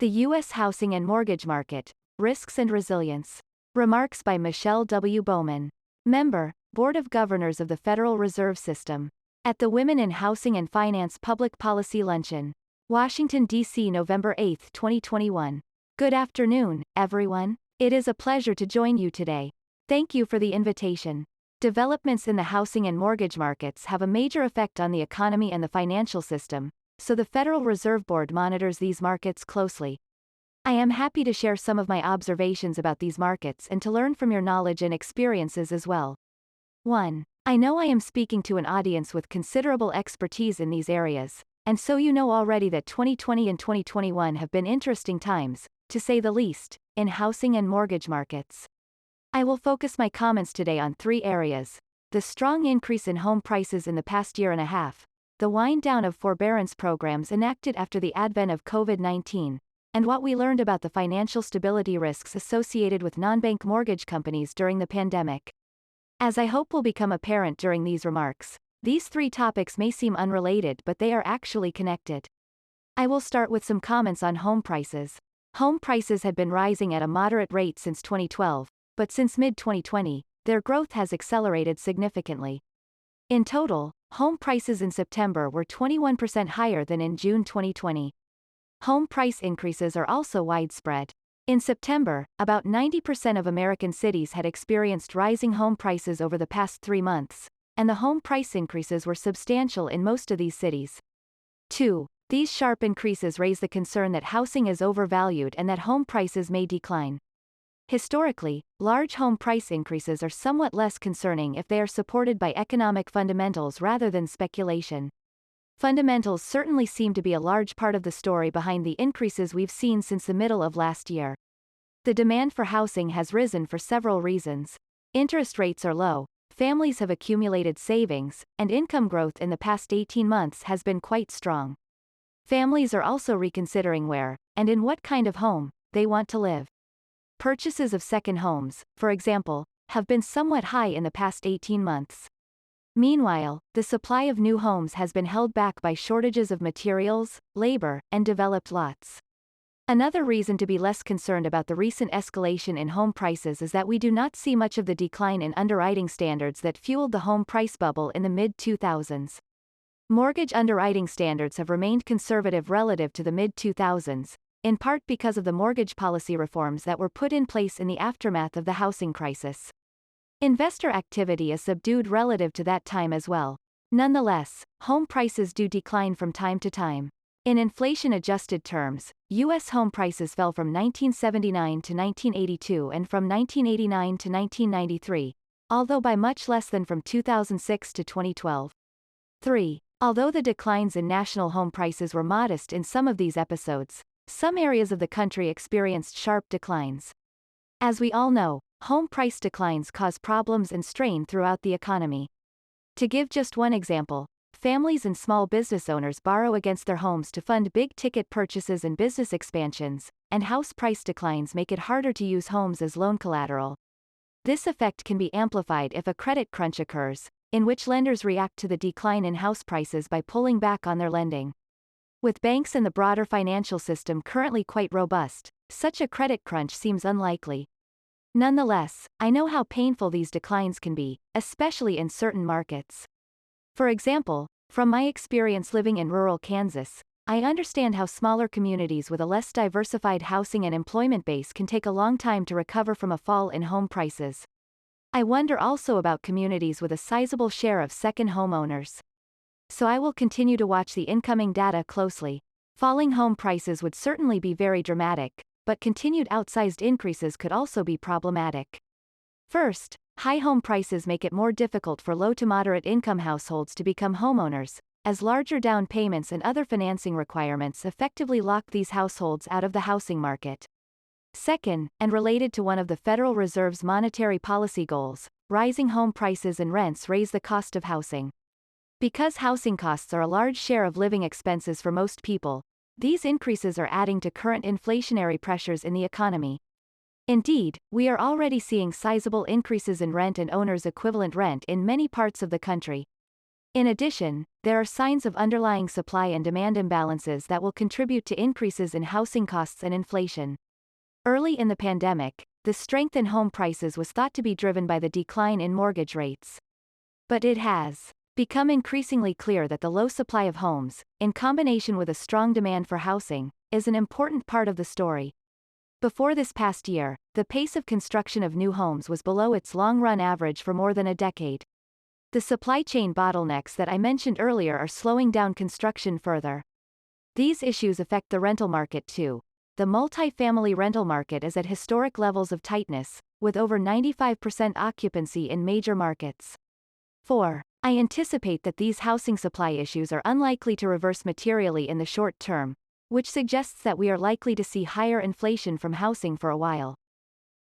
The U.S. Housing and Mortgage Market, Risks and Resilience. Remarks by Michelle W. Bowman. Member, Board of Governors of the Federal Reserve System. At the Women in Housing and Finance Public Policy Luncheon. Washington, D.C. November 8, 2021. Good afternoon, everyone. It is a pleasure to join you today. Thank you for the invitation. Developments in the housing and mortgage markets have a major effect on the economy and the financial system, so the Federal Reserve Board monitors these markets closely. I am happy to share some of my observations about these markets and to learn from your knowledge and experiences as well. 1. I know I am speaking to an audience with considerable expertise in these areas, and so you know already that 2020 and 2021 have been interesting times, to say the least, in housing and mortgage markets. I will focus my comments today on 3 areas: the strong increase in home prices in the past year and a half, the wind down of forbearance programs enacted after the advent of COVID-19, and what we learned about the financial stability risks associated with nonbank mortgage companies during the pandemic. As I hope will become apparent during these remarks, these 3 topics may seem unrelated, but they are actually connected. I will start with some comments on home prices. Home prices had been rising at a moderate rate since 2012, but since mid-2020, their growth has accelerated significantly. In total, home prices in September were 21% higher than in June 2020. Home price increases are also widespread. In September, about 90% of American cities had experienced rising home prices over the past 3 months, and the home price increases were substantial in most of these cities. 2. These sharp increases raise the concern that housing is overvalued and that home prices may decline. Historically, large home price increases are somewhat less concerning if they are supported by economic fundamentals rather than speculation. Fundamentals certainly seem to be a large part of the story behind the increases we've seen since the middle of last year. The demand for housing has risen for several reasons. Interest rates are low, families have accumulated savings, and income growth in the past 18 months has been quite strong. Families are also reconsidering where, and in what kind of home, they want to live. Purchases of second homes, for example, have been somewhat high in the past 18 months. Meanwhile, the supply of new homes has been held back by shortages of materials, labor, and developed lots. Another reason to be less concerned about the recent escalation in home prices is that we do not see much of the decline in underwriting standards that fueled the home price bubble in the mid-2000s. Mortgage underwriting standards have remained conservative relative to the mid-2000s, in part because of the mortgage policy reforms that were put in place in the aftermath of the housing crisis. Investor activity is subdued relative to that time as well. Nonetheless, home prices do decline from time to time. In inflation-adjusted terms, U.S. home prices fell from 1979 to 1982 and from 1989 to 1993, although by much less than from 2006 to 2012. 3. Although the declines in national home prices were modest in some of these episodes, some areas of the country experienced sharp declines. As we all know, home price declines cause problems and strain throughout the economy. To give just one example, families and small business owners borrow against their homes to fund big-ticket purchases and business expansions, and house price declines make it harder to use homes as loan collateral. This effect can be amplified if a credit crunch occurs, in which lenders react to the decline in house prices by pulling back on their lending. With banks and the broader financial system currently quite robust, such a credit crunch seems unlikely. Nonetheless, I know how painful these declines can be, especially in certain markets. For example, from my experience living in rural Kansas, I understand how smaller communities with a less diversified housing and employment base can take a long time to recover from a fall in home prices. I wonder also about communities with a sizable share of second homeowners. So I will continue to watch the incoming data closely. Falling home prices would certainly be very dramatic, but continued outsized increases could also be problematic. First, high home prices make it more difficult for low to moderate income households to become homeowners, as larger down payments and other financing requirements effectively lock these households out of the housing market. Second, and related to one of the Federal Reserve's monetary policy goals, rising home prices and rents raise the cost of housing. Because housing costs are a large share of living expenses for most people, these increases are adding to current inflationary pressures in the economy. Indeed, we are already seeing sizable increases in rent and owners' equivalent rent in many parts of the country. In addition, there are signs of underlying supply and demand imbalances that will contribute to increases in housing costs and inflation. Early in the pandemic, the strength in home prices was thought to be driven by the decline in mortgage rates. But it has become increasingly clear that the low supply of homes, in combination with a strong demand for housing, is an important part of the story. Before this past year, the pace of construction of new homes was below its long-run average for more than a decade. The supply chain bottlenecks that I mentioned earlier are slowing down construction further. These issues affect the rental market too. The multifamily rental market is at historic levels of tightness, with over 95% occupancy in major markets. 4. I anticipate that these housing supply issues are unlikely to reverse materially in the short term, which suggests that we are likely to see higher inflation from housing for a while.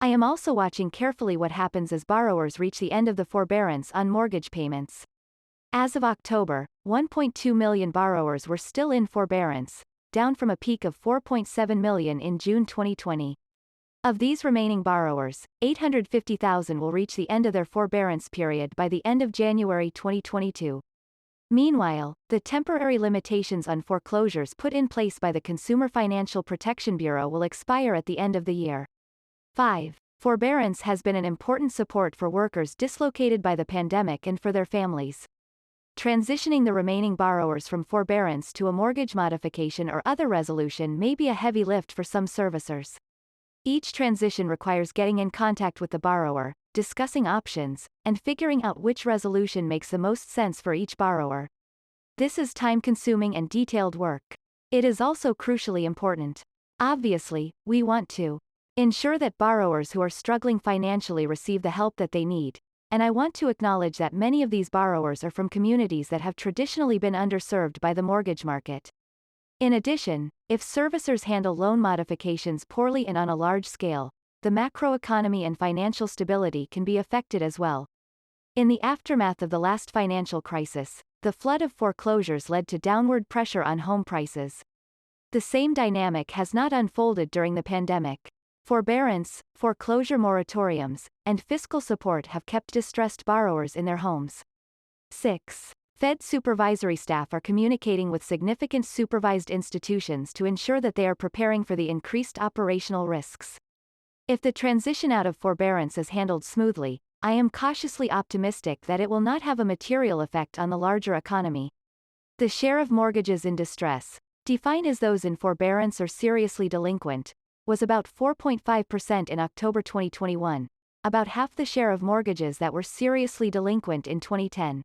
I am also watching carefully what happens as borrowers reach the end of the forbearance on mortgage payments. As of October, 1.2 million borrowers were still in forbearance, down from a peak of 4.7 million in June 2020. Of these remaining borrowers, 850,000 will reach the end of their forbearance period by the end of January 2022. Meanwhile, the temporary limitations on foreclosures put in place by the Consumer Financial Protection Bureau will expire at the end of the year. 5. Forbearance has been an important support for workers dislocated by the pandemic and for their families. Transitioning the remaining borrowers from forbearance to a mortgage modification or other resolution may be a heavy lift for some servicers. Each transition requires getting in contact with the borrower, discussing options, and figuring out which resolution makes the most sense for each borrower. This is time-consuming and detailed work. It is also crucially important. Obviously, we want to ensure that borrowers who are struggling financially receive the help that they need, and I want to acknowledge that many of these borrowers are from communities that have traditionally been underserved by the mortgage market. In addition, if servicers handle loan modifications poorly and on a large scale, the macroeconomy and financial stability can be affected as well. In the aftermath of the last financial crisis, the flood of foreclosures led to downward pressure on home prices. The same dynamic has not unfolded during the pandemic. Forbearance, foreclosure moratoriums, and fiscal support have kept distressed borrowers in their homes. 6. Fed supervisory staff are communicating with significant supervised institutions to ensure that they are preparing for the increased operational risks. If the transition out of forbearance is handled smoothly, I am cautiously optimistic that it will not have a material effect on the larger economy. The share of mortgages in distress, defined as those in forbearance or seriously delinquent, was about 4.5% in October 2021, about half the share of mortgages that were seriously delinquent in 2010.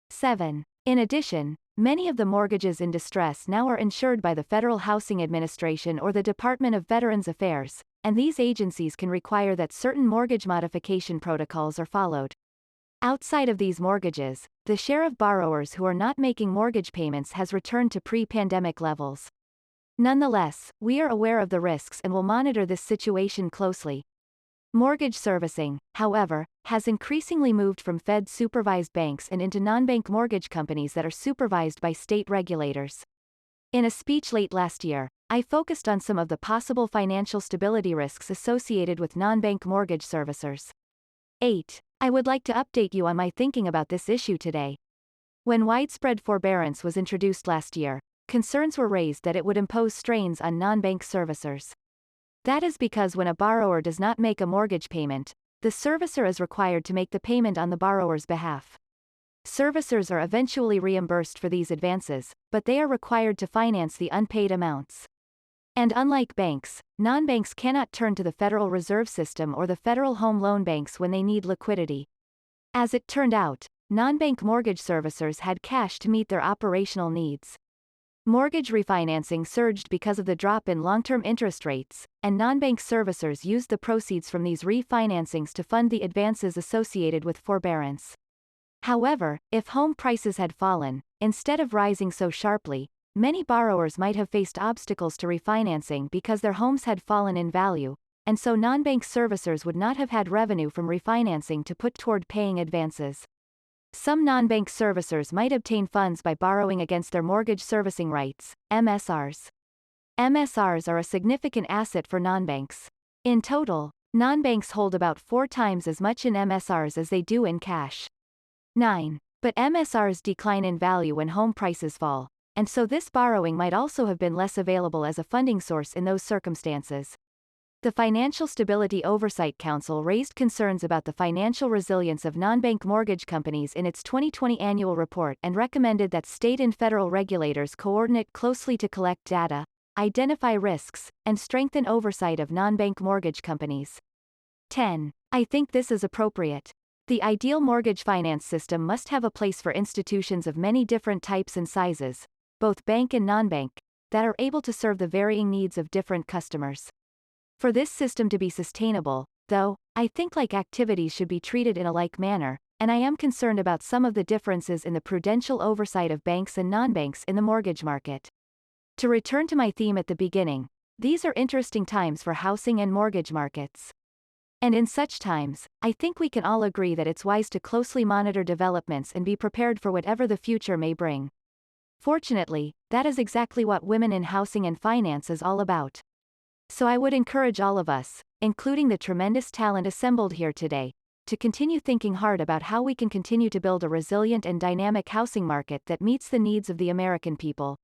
7. In addition, many of the mortgages in distress now are insured by the Federal Housing Administration or the Department of Veterans Affairs, and these agencies can require that certain mortgage modification protocols are followed. Outside of these mortgages, the share of borrowers who are not making mortgage payments has returned to pre-pandemic levels. Nonetheless, we are aware of the risks and will monitor this situation closely. Mortgage servicing, however, has increasingly moved from Fed-supervised banks and into non-bank mortgage companies that are supervised by state regulators. In a speech late last year, I focused on some of the possible financial stability risks associated with non-bank mortgage servicers. 8. I would like to update you on my thinking about this issue today. When widespread forbearance was introduced last year, concerns were raised that it would impose strains on non-bank servicers. That is because when a borrower does not make a mortgage payment, the servicer is required to make the payment on the borrower's behalf. Servicers are eventually reimbursed for these advances, but they are required to finance the unpaid amounts. And unlike banks, non-banks cannot turn to the Federal Reserve System or the Federal Home Loan Banks when they need liquidity. As it turned out, non-bank mortgage servicers had cash to meet their operational needs. Mortgage refinancing surged because of the drop in long-term interest rates, and non-bank servicers used the proceeds from these refinancings to fund the advances associated with forbearance. However, if home prices had fallen, instead of rising so sharply, many borrowers might have faced obstacles to refinancing because their homes had fallen in value, and so non-bank servicers would not have had revenue from refinancing to put toward paying advances. Some non-bank servicers might obtain funds by borrowing against their mortgage servicing rights, MSRs. MSRs are a significant asset for non-banks. In total, non-banks hold about 4 times as much in MSRs as they do in cash. 9. But MSRs decline in value when home prices fall, and so this borrowing might also have been less available as a funding source in those circumstances. The Financial Stability Oversight Council raised concerns about the financial resilience of nonbank mortgage companies in its 2020 annual report and recommended that state and federal regulators coordinate closely to collect data, identify risks, and strengthen oversight of nonbank mortgage companies. 10. I think this is appropriate. The ideal mortgage finance system must have a place for institutions of many different types and sizes, both bank and nonbank, that are able to serve the varying needs of different customers. For this system to be sustainable, though, I think like activities should be treated in a like manner, and I am concerned about some of the differences in the prudential oversight of banks and nonbanks in the mortgage market. To return to my theme at the beginning, these are interesting times for housing and mortgage markets. And in such times, I think we can all agree that it's wise to closely monitor developments and be prepared for whatever the future may bring. Fortunately, that is exactly what Women in Housing and Finance is all about. So I would encourage all of us, including the tremendous talent assembled here today, to continue thinking hard about how we can continue to build a resilient and dynamic housing market that meets the needs of the American people.